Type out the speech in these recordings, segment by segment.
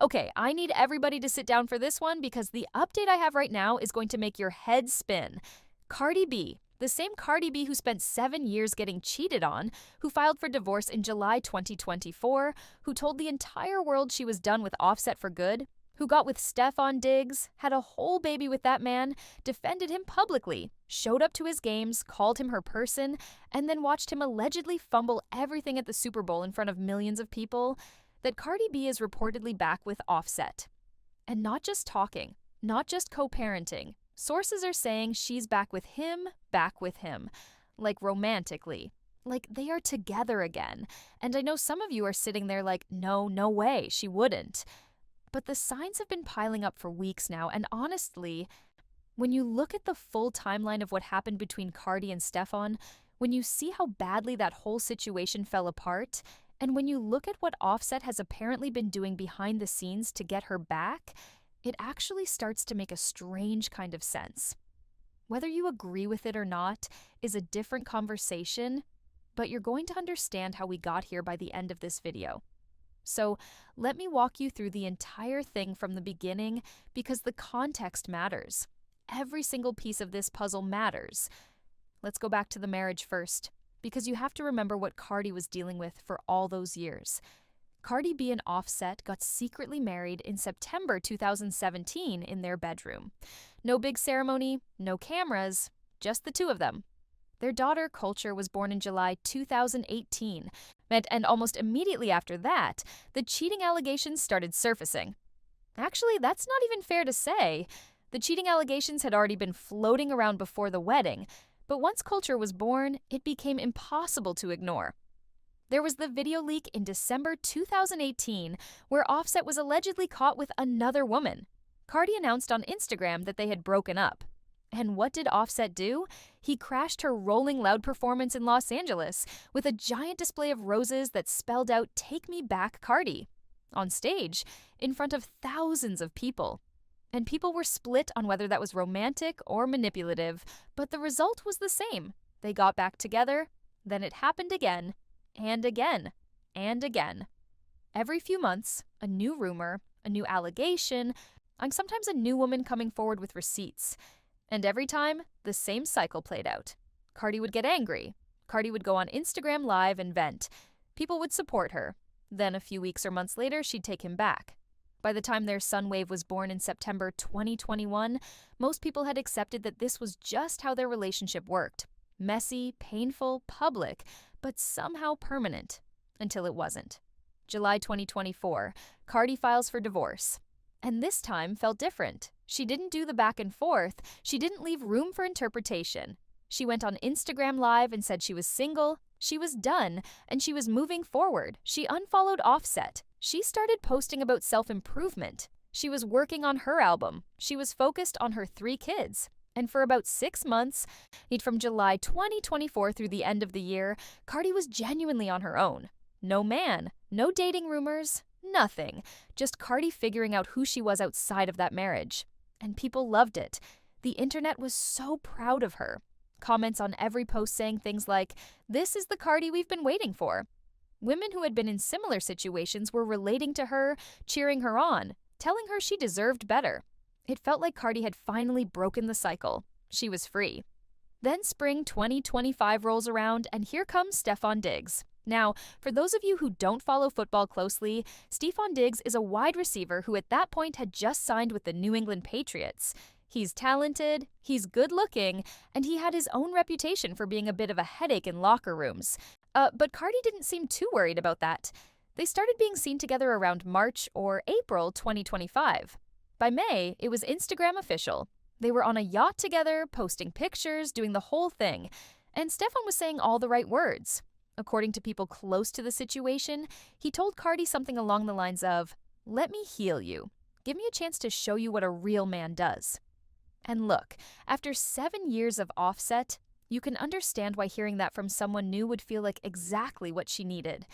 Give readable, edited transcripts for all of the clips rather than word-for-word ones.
Okay, I need everybody to sit down for this one because the update I have right now is going to make your head spin. Cardi B, the same Cardi B who spent 7 years getting cheated on, who filed for divorce in July 2024, who told the entire world she was done with Offset for good, who got with Stefon Diggs, had a whole baby with that man, defended him publicly, showed up to his games, called him her person, and then watched him allegedly fumble everything at the Super Bowl in front of millions of people, that Cardi B is reportedly back with Offset. And not just talking, not just co-parenting. Sources are saying she's back with him, like romantically. Like they are together again. And I know some of you are sitting there like, no way, she wouldn't. But the signs have been piling up for weeks now, and honestly, when you look at the full timeline of what happened between Cardi and Stefon, when you see how badly that whole situation fell apart, and when you look at what Offset has apparently been doing behind the scenes to get her back, it actually starts to make a strange kind of sense. Whether you agree with it or not is a different conversation, but you're going to understand how we got here by the end of this video. So let me walk you through the entire thing from the beginning because the context matters. Every single piece of this puzzle matters. Let's go back to the marriage first, because you have to remember what Cardi was dealing with for all those years. Cardi B and Offset got secretly married in September 2017 in their bedroom. No big ceremony, no cameras, just the two of them. Their daughter, Culture, was born in July 2018, and almost immediately after that, the cheating allegations started surfacing. Actually, that's not even fair to say. The cheating allegations had already been floating around before the wedding, but once Culture was born, it became impossible to ignore. There was the video leak in December 2018 where Offset was allegedly caught with another woman. Cardi announced on Instagram that they had broken up. And what did Offset do? He crashed her Rolling Loud performance in Los Angeles with a giant display of roses that spelled out "Take Me Back, Cardi" on stage in front of thousands of people. And people were split on whether that was romantic or manipulative, but the result was the same. They got back together, then it happened again, and again, and again. Every few months, a new rumor, a new allegation, and sometimes a new woman coming forward with receipts. And every time, the same cycle played out. Cardi would get angry. Cardi would go on Instagram Live and vent. People would support her. Then a few weeks or months later, she'd take him back. By the time their son Wave was born in September 2021, most people had accepted that this was just how their relationship worked. Messy, painful, public, but somehow permanent. Until it wasn't. July 2024, Cardi files for divorce. And this time felt different. She didn't do the back and forth. She didn't leave room for interpretation. She went on Instagram Live and said she was single, she was done, and she was moving forward. She unfollowed Offset. She started posting about self-improvement. She was working on her album. She was focused on her 3 kids. And for about 6 months, from July 2024 through the end of the year, Cardi was genuinely on her own. No man, no dating rumors, nothing. Just Cardi figuring out who she was outside of that marriage. And people loved it. The internet was so proud of her. Comments on every post saying things like, "This is the Cardi we've been waiting for." Women who had been in similar situations were relating to her, cheering her on, telling her she deserved better. It felt like Cardi had finally broken the cycle. She was free. Then spring 2025 rolls around, and here comes Stefon Diggs. Now, for those of you who don't follow football closely, Stefon Diggs is a wide receiver who at that point had just signed with the New England Patriots. He's talented, he's good-looking, and he had his own reputation for being a bit of a headache in locker rooms. But Cardi didn't seem too worried about that. They started being seen together around March or April 2025. By May, it was Instagram official. They were on a yacht together, posting pictures, doing the whole thing. And Stefon was saying all the right words. According to people close to the situation, he told Cardi something along the lines of, "Let me heal you. Give me a chance to show you what a real man does." And look, after 7 years of Offset, you can understand why hearing that from someone new would feel like exactly what she needed.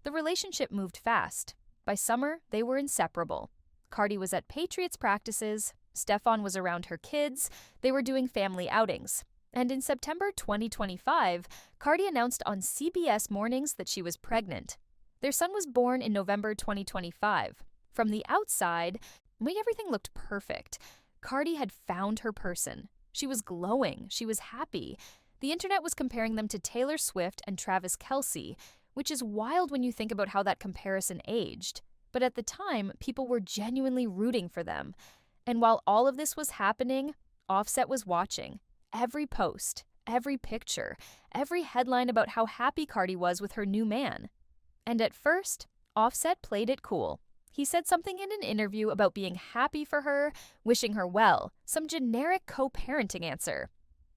The relationship moved fast. By summer, they were inseparable. Cardi was at Patriots practices, Stefon was around her kids, they were doing family outings. And in September 2025, Cardi announced on CBS Mornings that she was pregnant. Their son was born in November 2025. From the outside, everything looked perfect. Cardi had found her person. She was glowing. She was happy. The internet was comparing them to Taylor Swift and Travis Kelce, which is wild when you think about how that comparison aged. But at the time, people were genuinely rooting for them. And while all of this was happening, Offset was watching. Every post, every picture, every headline about how happy Cardi was with her new man. And at first, Offset played it cool. He said something in an interview about being happy for her, wishing her well, some generic co-parenting answer.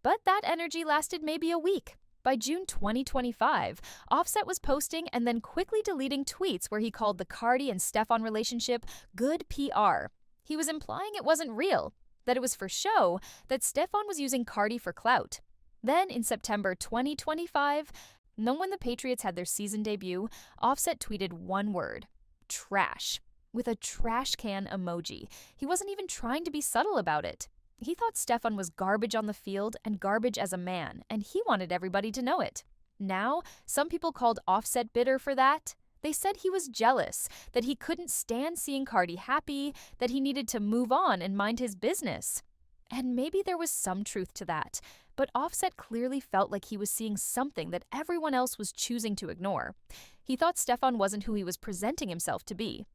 But that energy lasted maybe a week. By June 2025, Offset was posting and then quickly deleting tweets where he called the Cardi and Stefon relationship good PR. He was implying it wasn't real, that it was for show, that Stefon was using Cardi for clout. Then, in September 2025, when the Patriots had their season debut, Offset tweeted one word: trash, with a trash can emoji. He wasn't even trying to be subtle about it. He thought Stefon was garbage on the field and garbage as a man, and he wanted everybody to know it. Now, some people called Offset bitter for that. They said he was jealous, that he couldn't stand seeing Cardi happy, that he needed to move on and mind his business. And maybe there was some truth to that, but Offset clearly felt like he was seeing something that everyone else was choosing to ignore. He thought Stefon wasn't who he was presenting himself to be.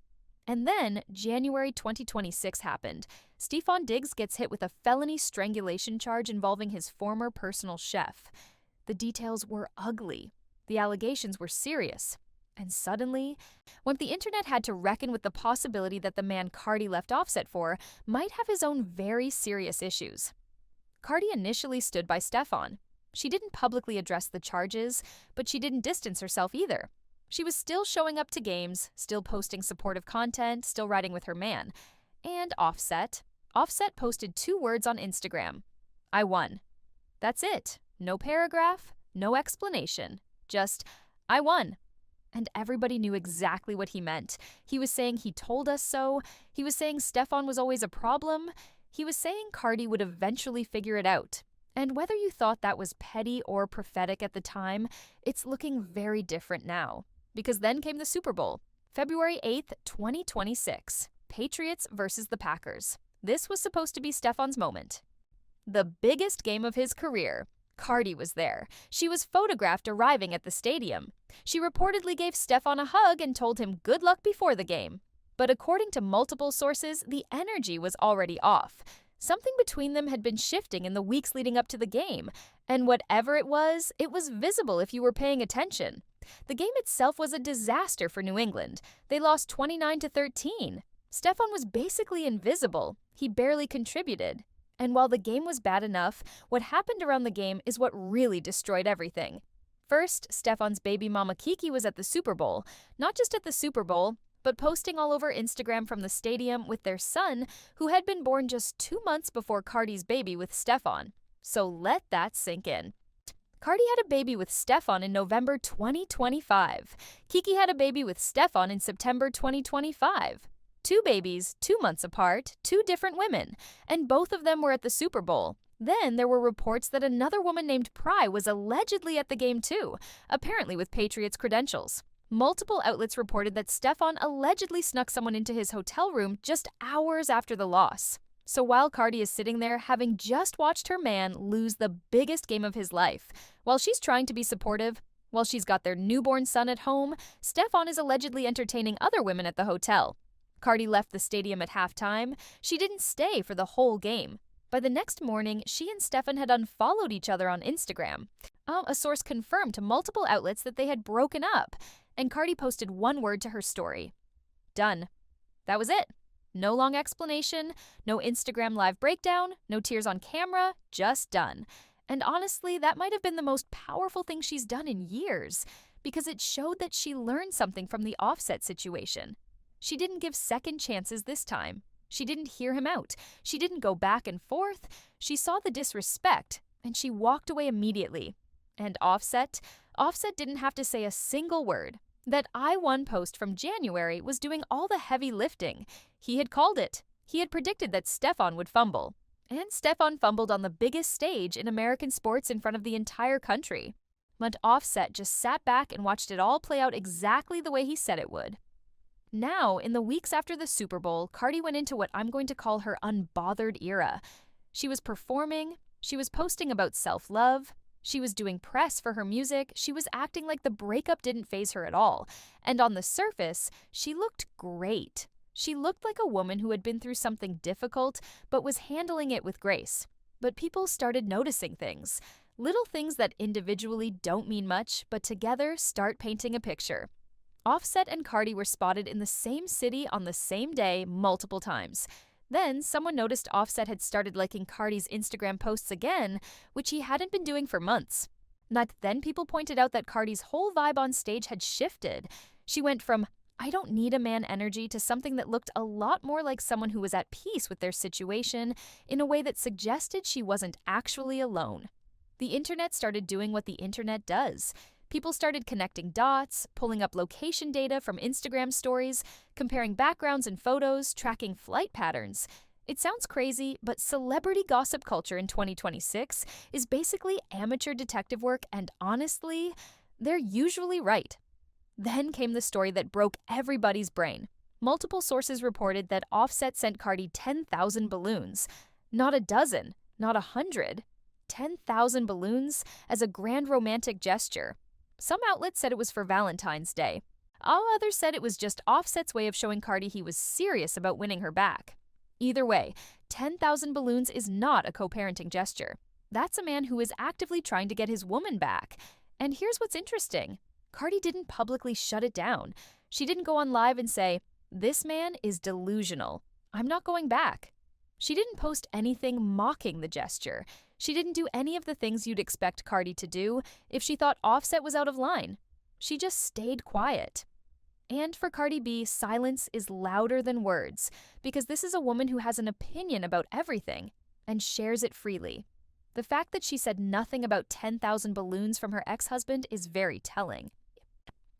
And then, January 2026 happened. Stefon Diggs gets hit with a felony strangulation charge involving his former personal chef. The details were ugly. The allegations were serious. And suddenly, when the internet had to reckon with the possibility that the man Cardi left Offset for might have his own very serious issues. Cardi initially stood by Stefon. She didn't publicly address the charges, but she didn't distance herself either. She was still showing up to games, still posting supportive content, still riding with her man. And Offset posted 2 words on Instagram: I won. That's it. No paragraph, no explanation. Just, I won. And everybody knew exactly what he meant. He was saying he told us so. He was saying Stefon was always a problem. He was saying Cardi would eventually figure it out. And whether you thought that was petty or prophetic at the time, it's looking very different now. Because then came the Super Bowl, February 8th, 2026. Patriots versus the Packers. This was supposed to be Stefon's moment. The biggest game of his career. Cardi was there. She was photographed arriving at the stadium. She reportedly gave Stefon a hug and told him good luck before the game. But according to multiple sources, the energy was already off. Something between them had been shifting in the weeks leading up to the game. And whatever it was visible if you were paying attention. The game itself was a disaster for New England. They lost 29-13. Stefon was basically invisible. He barely contributed. And while the game was bad enough, what happened around the game is what really destroyed everything. First, Stefon's baby mama Kiki was at the Super Bowl. Not just at the Super Bowl, but posting all over Instagram from the stadium with their son, who had been born just 2 months before Cardi's baby with Stefon. So let that sink in. Cardi had a baby with Stefon in November 2025. Kiki had a baby with Stefon in September 2025. 2 babies, 2 months apart, 2 different women, and both of them were at the Super Bowl. Then there were reports that another woman named Pry was allegedly at the game too, apparently with Patriots credentials. Multiple outlets reported that Stefon allegedly snuck someone into his hotel room just hours after the loss. So while Cardi is sitting there having just watched her man lose the biggest game of his life, while she's trying to be supportive, while she's got their newborn son at home, Stefon is allegedly entertaining other women at the hotel. Cardi left the stadium at halftime. She didn't stay for the whole game. By the next morning, she and Stefon had unfollowed each other on Instagram. A source confirmed to multiple outlets that they had broken up, and Cardi posted one word to her story: done. That was it. No long explanation, no Instagram live breakdown, no tears on camera, just done. And honestly, that might have been the most powerful thing she's done in years, because it showed that she learned something from the Offset situation. She didn't give second chances this time. She didn't hear him out. She didn't go back and forth. She saw the disrespect, and she walked away immediately. And Offset didn't have to say a single word. That I Won post from January was doing all the heavy lifting. He had called it. He had predicted that Stefon would fumble. And Stefon fumbled on the biggest stage in American sports in front of the entire country. But Offset just sat back and watched it all play out exactly the way he said it would. Now, in the weeks after the Super Bowl, Cardi went into what I'm going to call her unbothered era. She was performing, she was posting about self-love, she was doing press for her music, she was acting like the breakup didn't faze her at all. And on the surface, she looked great. She looked like a woman who had been through something difficult, but was handling it with grace. But people started noticing things. Little things that individually don't mean much, but together start painting a picture. Offset and Cardi were spotted in the same city on the same day multiple times. Then, someone noticed Offset had started liking Cardi's Instagram posts again, which he hadn't been doing for months. Then people pointed out that Cardi's whole vibe on stage had shifted. She went from "I don't need a man" energy to something that looked a lot more like someone who was at peace with their situation in a way that suggested she wasn't actually alone. The internet started doing what the internet does. People started connecting dots, pulling up location data from Instagram stories, comparing backgrounds and photos, tracking flight patterns. It sounds crazy, but celebrity gossip culture in 2026 is basically amateur detective work, and honestly, they're usually right. Then came the story that broke everybody's brain. Multiple sources reported that Offset sent Cardi 10,000 balloons. Not a dozen, not 100. 10,000 balloons as a grand romantic gesture. Some outlets said it was for Valentine's Day. All others said it was just Offset's way of showing Cardi he was serious about winning her back. Either way, 10,000 balloons is not a co-parenting gesture. That's a man who is actively trying to get his woman back. And here's what's interesting. Cardi didn't publicly shut it down. She didn't go on live and say, "This man is delusional. I'm not going back." She didn't post anything mocking the gesture. She didn't do any of the things you'd expect Cardi to do if she thought Offset was out of line. She just stayed quiet. And for Cardi B, silence is louder than words, because this is a woman who has an opinion about everything and shares it freely. The fact that she said nothing about 10,000 balloons from her ex-husband is very telling.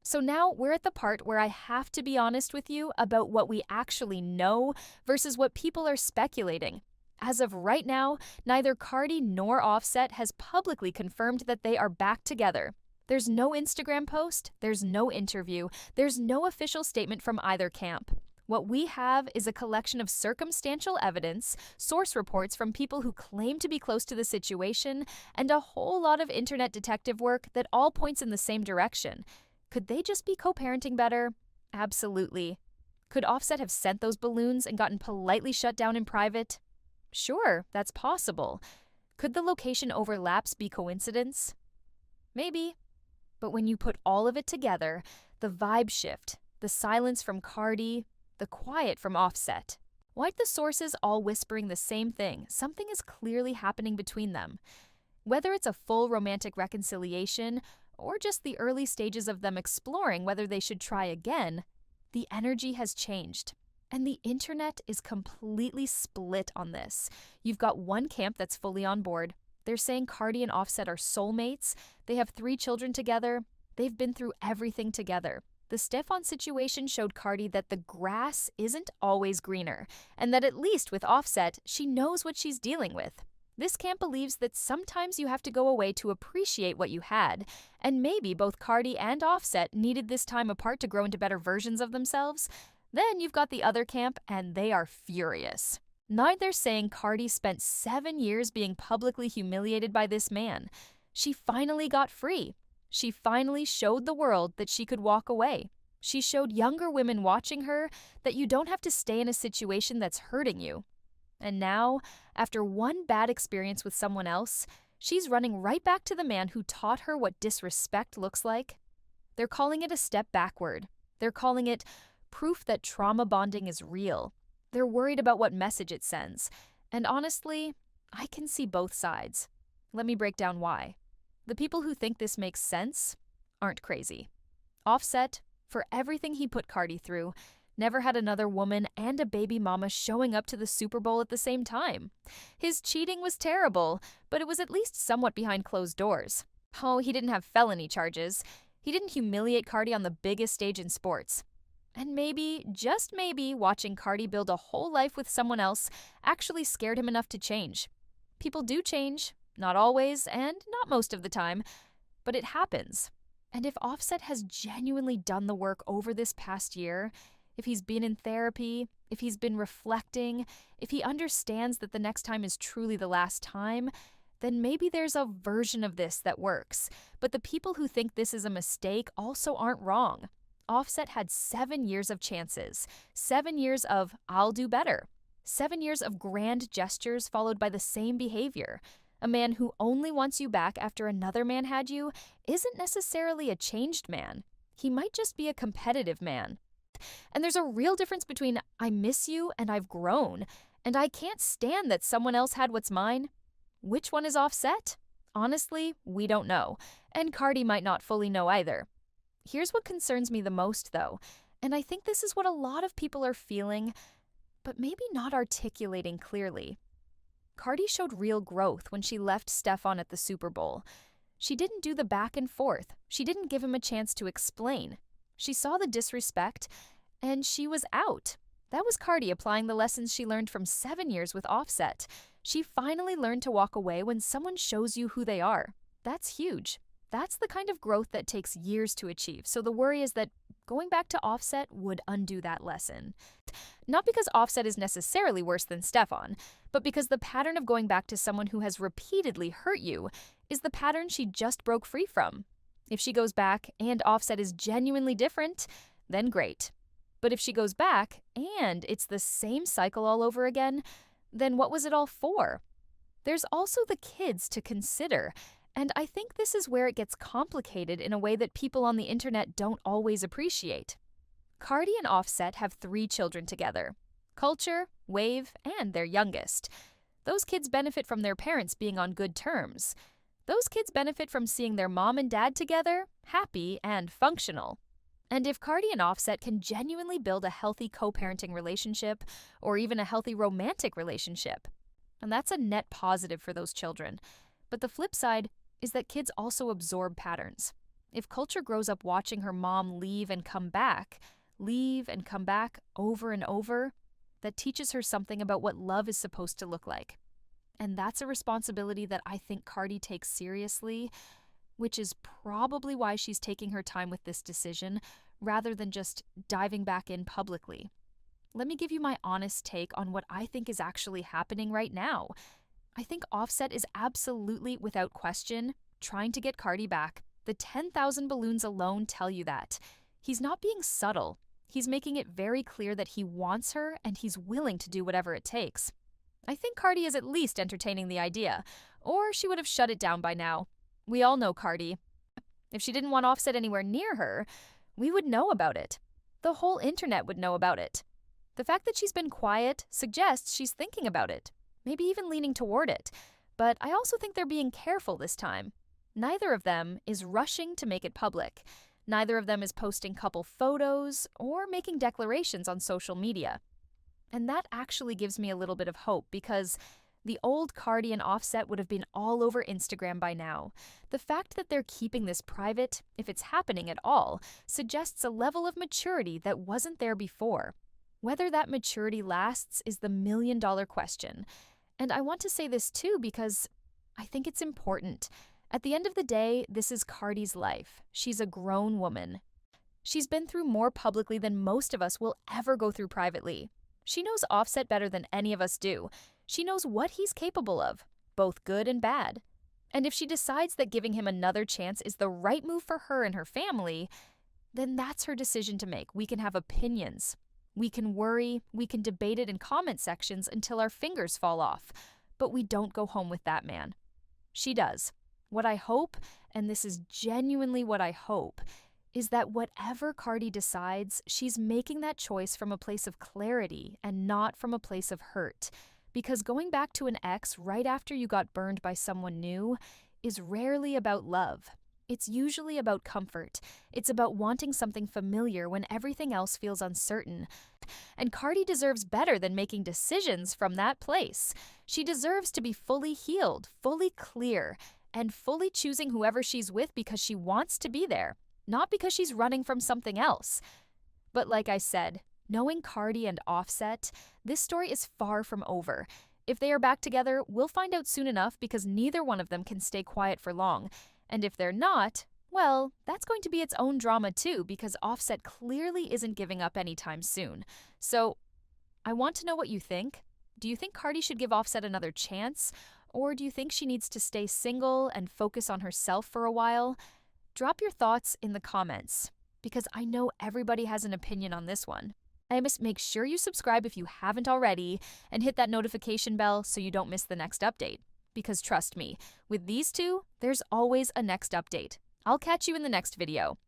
So now we're at the part where I have to be honest with you about what we actually know versus what people are speculating. As of right now, neither Cardi nor Offset has publicly confirmed that they are back together. There's no Instagram post, there's no interview, there's no official statement from either camp. What we have is a collection of circumstantial evidence, source reports from people who claim to be close to the situation, and a whole lot of internet detective work that all points in the same direction. Could they just be co-parenting better? Absolutely. Could Offset have sent those balloons and gotten politely shut down in private? Sure, that's possible. Could the location overlaps be coincidence? Maybe. But when you put all of it together, the vibe shift, the silence from Cardi, the quiet from Offset, why'd the sources all whispering the same thing? Something is clearly happening between them. Whether it's a full romantic reconciliation or just the early stages of them exploring whether they should try again, the energy has changed. And the internet is completely split on this. You've got one camp that's fully on board. They're saying Cardi and Offset are soulmates. They have 3 children together. They've been through everything together. The Stefon situation showed Cardi that the grass isn't always greener, and that at least with Offset, she knows what she's dealing with. This camp believes that sometimes you have to go away to appreciate what you had, and maybe both Cardi and Offset needed this time apart to grow into better versions of themselves. Then you've got the other camp, and they are furious. They're saying Cardi spent 7 years being publicly humiliated by this man. She finally got free. She finally showed the world that she could walk away. She showed younger women watching her that you don't have to stay in a situation that's hurting you. And now, after one bad experience with someone else, she's running right back to the man who taught her what disrespect looks like. They're calling it a step backward. They're calling it proof that trauma bonding is real. They're worried about what message it sends. And honestly, I can see both sides. Let me break down why. The people who think this makes sense aren't crazy. Offset, for everything he put Cardi through, never had another woman and a baby mama showing up to the Super Bowl at the same time. His cheating was terrible, but it was at least somewhat behind closed doors. Oh, he didn't have felony charges. He didn't humiliate Cardi on the biggest stage in sports. And maybe, just maybe, watching Cardi build a whole life with someone else actually scared him enough to change. People do change, not always and not most of the time, but it happens. And if Offset has genuinely done the work over this past year, if he's been in therapy, if he's been reflecting, if he understands that the next time is truly the last time, then maybe there's a version of this that works. But the people who think this is a mistake also aren't wrong. Offset had 7 years of chances, 7 years of "I'll do better," 7 years of grand gestures followed by the same behavior. A man who only wants you back after another man had you isn't necessarily a changed man. He might just be a competitive man. And there's a real difference between "I miss you" and "I've grown," and "I can't stand that someone else had what's mine." Which one is Offset? Honestly, we don't know, and Cardi might not fully know either. Here's what concerns me the most, though, and I think this is what a lot of people are feeling, but maybe not articulating clearly. Cardi showed real growth when she left Stefon at the Super Bowl. She didn't do the back and forth. She didn't give him a chance to explain. She saw the disrespect, and she was out. That was Cardi applying the lessons she learned from 7 years with Offset. She finally learned to walk away when someone shows you who they are. That's huge. That's the kind of growth that takes years to achieve, so the worry is that going back to Offset would undo that lesson. Not because Offset is necessarily worse than Stefon, but because the pattern of going back to someone who has repeatedly hurt you is the pattern she just broke free from. If she goes back and Offset is genuinely different, then great. But if she goes back and it's the same cycle all over again, then what was it all for? There's also the kids to consider, and I think this is where it gets complicated in a way that people on the internet don't always appreciate. Cardi and Offset have 3 children together: Culture, Wave, and their youngest. Those kids benefit from their parents being on good terms. Those kids benefit from seeing their mom and dad together, happy and functional. And if Cardi and Offset can genuinely build a healthy co-parenting relationship, or even a healthy romantic relationship, and that's a net positive for those children. But the flip side is that kids also absorb patterns. If Culture grows up watching her mom leave and come back over and over, that teaches her something about what love is supposed to look like. And that's a responsibility that I think Cardi takes seriously, which is probably why she's taking her time with this decision rather than just diving back in publicly. Let me give you my honest take on what I think is actually happening right now. I think Offset is absolutely, without question, trying to get Cardi back. The 10,000 balloons alone tell you that. He's not being subtle. He's making it very clear that he wants her and he's willing to do whatever it takes. I think Cardi is at least entertaining the idea, or she would have shut it down by now. We all know Cardi. If she didn't want Offset anywhere near her, we would know about it. The whole internet would know about it. The fact that she's been quiet suggests she's thinking about it, maybe even leaning toward it. But I also think they're being careful this time. Neither of them is rushing to make it public. Neither of them is posting couple photos or making declarations on social media. And that actually gives me a little bit of hope because the old Cardi and Offset would have been all over Instagram by now. The fact that they're keeping this private, if it's happening at all, suggests a level of maturity that wasn't there before. Whether that maturity lasts is the million-dollar question. And I want to say this too because I think it's important. At the end of the day, this is Cardi's life. She's a grown woman. She's been through more publicly than most of us will ever go through privately. She knows Offset better than any of us do. She knows what he's capable of, both good and bad. And if she decides that giving him another chance is the right move for her and her family, then that's her decision to make. We can have opinions. We can worry. We can debate it in comment sections until our fingers fall off. But we don't go home with that man. She does. What I hope, and this is genuinely what I hope, is that whatever Cardi decides, she's making that choice from a place of clarity and not from a place of hurt. Because going back to an ex right after you got burned by someone new is rarely about love. It's usually about comfort. It's about wanting something familiar when everything else feels uncertain. And Cardi deserves better than making decisions from that place. She deserves to be fully healed, fully clear, and fully choosing whoever she's with because she wants to be there, not because she's running from something else. But like I said, knowing Cardi and Offset, this story is far from over. If they are back together, we'll find out soon enough because neither one of them can stay quiet for long. And if they're not, Well, that's going to be its own drama too, because Offset clearly isn't giving up anytime soon. So, I want to know what you think. Do you think Cardi should give Offset another chance? Or do you think she needs to stay single and focus on herself for a while? Drop your thoughts in the comments, because I know everybody has an opinion on this one. And must make sure you subscribe if you haven't already, and hit that notification bell so you don't miss the next update. Because trust me, with these two, there's always a next update. I'll catch you in the next video.